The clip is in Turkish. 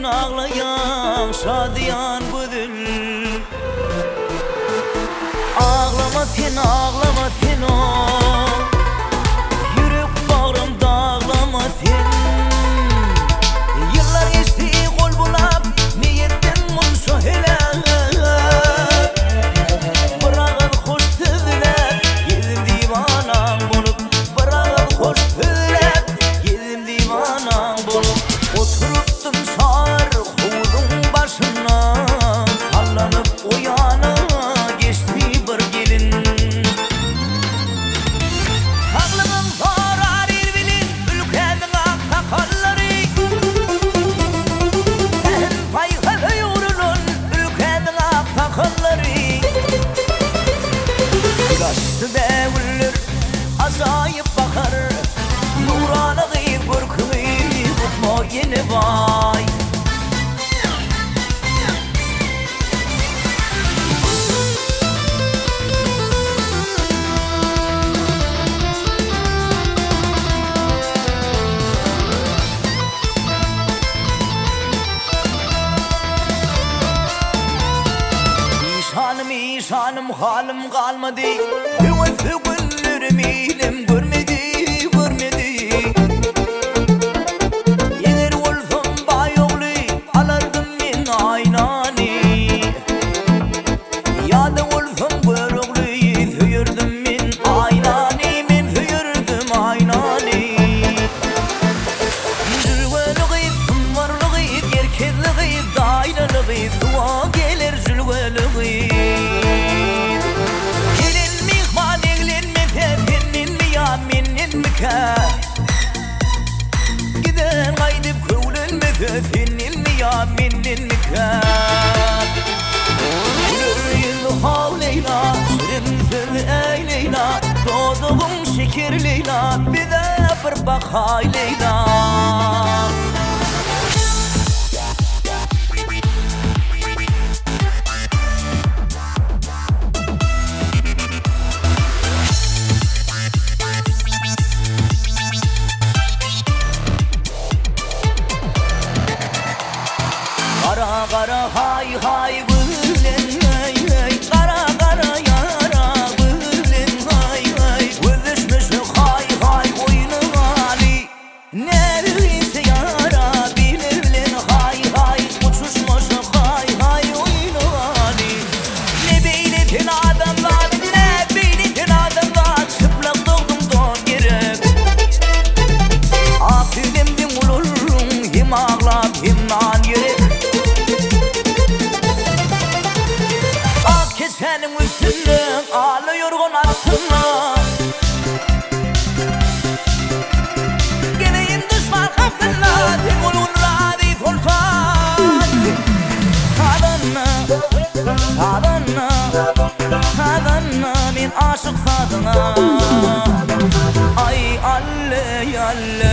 ağlayan şadiyan büdül. Ağlama sen, ağlama sen o, yürek bağrımda ağlama sen. Yıllar geçti kol bulap, niyetten munşu helal. Bırakın hoş sözler, yedim divanan bulup. Bırakın hoş sözler, yedim divanan bulup. Oturuptum şar kuvudun başına, sallanıp uyana geçti bir gelin. Saklımın sorar ilbilin, ülkemin aksakalları. En paykalı yorulun, ülkemin aksakalları. Yaşlı devulur, acayip bakar, nuralı gıyıp korkuyup ukma yeni vay. İşanım halim kalmadı, üvesi günlerim ilim görmedi, görmedi. Eğer olsam bayoğlu alardım men aynani. Ya da olsam böroğlu söyürdüm men aynani, men söyürdüm aynani. Zülgölüğü, sunvarlığı, yerkezliği, daylalığı, suğa gelir zülgölüğü. Giden gaydıp kövlenmese senin mi ya menin mi kâr? Gülür hav Leyla, şirin söz ey Leyla, doğduğum şeker Leyla, bize bir bakay Leyla. Kara kara hay hay bülün hay hay, kara kara yara bülün hay hay. Özleşmiş hay hay oyunu hali, neredeyse yara bilirlen hay hay. Uçuşmuş hay hay oyunu hali. Ne beyletin adamlar, ne beyletin adamlar, çıplak doğdum don gerek. Afilimdim ulurum, hem ağlam hem nan gerek. Senin üstünden ağlı yorgun aslında. Geleyim düşman kapsınlar, tek olun radif olsan. Sadana, sadana, sadana, ben aşık sadana. Ay alle alle.